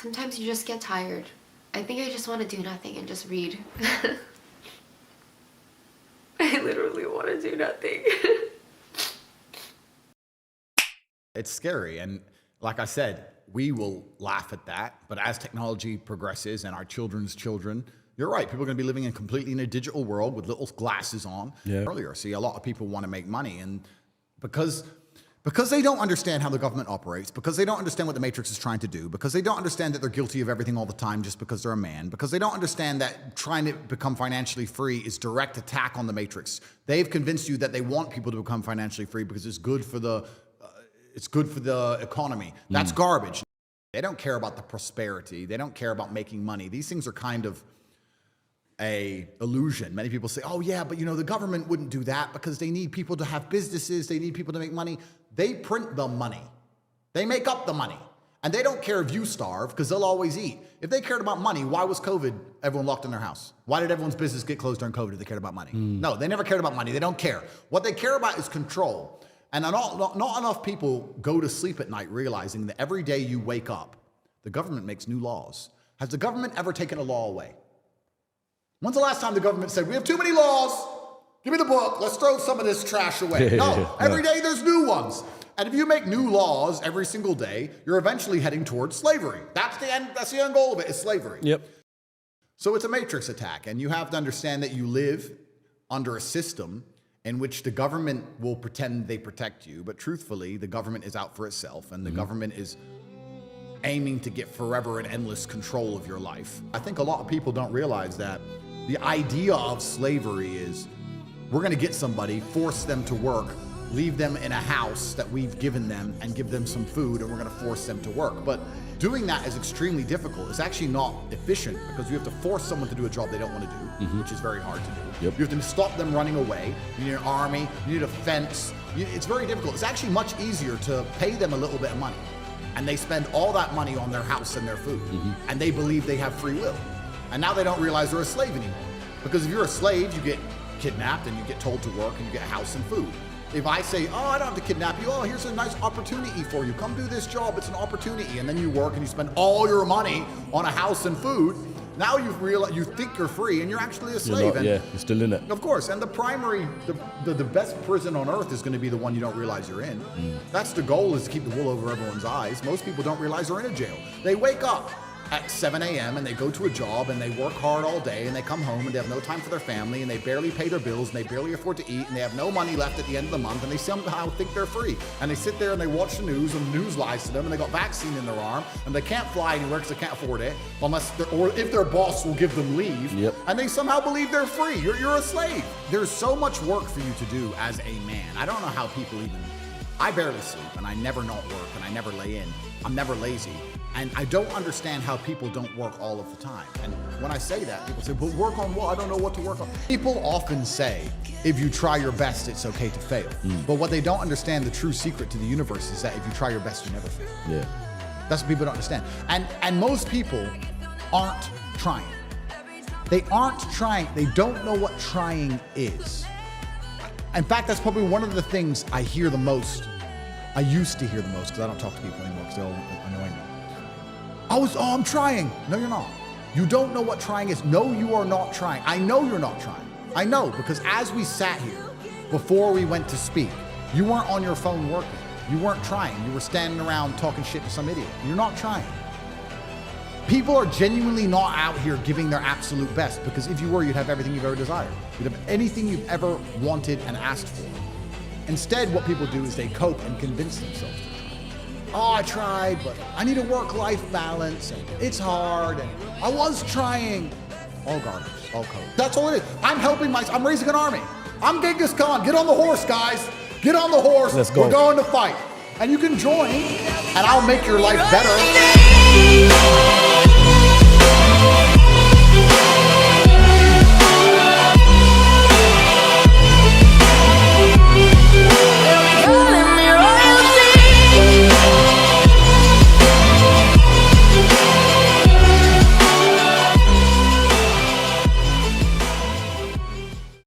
Sometimes you just get tired. I think I just want to do nothing and just read. I literally want to do nothing. It's scary, and like I said, we will laugh at that, but as technology progresses and our children's children, you're right, people are going to be living completely in a digital world with little glasses on. Yeah. Earlier, see, a lot of people want to make money, and because they don't understand how the government operates, because they don't understand what the Matrix is trying to do, because they don't understand that they're guilty of everything all the time just because they're a man, because they don't understand that trying to become financially free is direct attack on the Matrix. They've convinced you that they want people to become financially free because it's good for the economy. That's garbage. They don't care about the prosperity. They don't care about making money. These things are kind of a illusion. Many people say, oh yeah, but you know, the government wouldn't do that because they need people to have businesses. They need people to make money. They print the money. They make up the money. And they don't care if you starve because they'll always eat. If they cared about money, why was COVID everyone locked in their house? Why did everyone's business get closed during COVID if they cared about money? No, they never cared about money. They don't care. What they care about is control. And not enough people go to sleep at night realizing that every day you wake up, the government makes new laws. Has the government ever taken a law away? When's the last time the government said, we have too many laws, give me the book, let's throw some of this trash away? No, every day there's new ones. And if you make new laws every single day, you're eventually heading towards slavery. That's the end goal of it, is slavery. Yep. So it's a matrix attack, and you have to understand that you live under a system in which the government will pretend they protect you, but truthfully, the government is out for itself, and the government is aiming to get forever and endless control of your life. I think a lot of people don't realize that the idea of slavery is we're gonna get somebody, force them to work, leave them in a house that we've given them and give them some food, and we're gonna force them to work. But doing that is extremely difficult. It's actually not efficient because you have to force someone to do a job they don't want to do, which is very hard to do. Yep. You have to stop them running away. You need an army, you need a fence. It's very difficult. It's actually much easier to pay them a little bit of money, and they spend all that money on their house and their food, and they believe they have free will. And now they don't realize they're a slave anymore. Because if you're a slave, you get kidnapped and you get told to work and you get a house and food. If I say, oh, I don't have to kidnap you, oh, here's a nice opportunity for you, come do this job, it's an opportunity, and then you work and you spend all your money on a house and food, now you've realized, you think you're free and you're actually a slave. You're still in it. Of course, and the best prison on earth is going to be the one you don't realize you're in. That's the goal, is to keep the wool over everyone's eyes. Most people don't realize they're in a jail. They wake up at 7 a.m. and they go to a job and they work hard all day and they come home and they have no time for their family and they barely pay their bills and they barely afford to eat and they have no money left at the end of the month and they somehow think they're free. And they sit there and they watch the news and the news lies to them and they got vaccine in their arm and they can't fly anywhere because they can't afford it or if their boss will give them leave. And they somehow believe they're free. You're a slave. There's so much work for you to do as a man. I don't know how people I barely sleep and I never not work and I never lay in. I'm never lazy. And I don't understand how people don't work all of the time. And when I say that, people say, but work on what? I don't know what to work on. People often say, if you try your best, it's okay to fail. But what they don't understand, the true secret to the universe is that if you try your best, you never fail. Yeah. That's what people don't understand. And most people aren't trying. They aren't trying. They don't know what trying is. In fact, that's probably one of the things I hear the most. I used to hear the most because I don't talk to people anymore because they're all annoying me. I'm trying. No, you're not. You don't know what trying is. No, you are not trying. I know you're not trying. I know, because as we sat here before we went to speak, you weren't on your phone working. You weren't trying. You were standing around talking shit to some idiot. You're not trying. People are genuinely not out here giving their absolute best, because if you were, you'd have everything you've ever desired. You'd have anything you've ever wanted and asked for. Instead, what people do is they cope and convince themselves to try. Oh, I tried, but I need a work-life balance, and it's hard, and I was trying. All garbage, all code. That's all it is. I'm raising an army. I'm Genghis Khan. Get on the horse, guys. Get on the horse. Let's go. We're going to fight. And you can join, and I'll make your life better.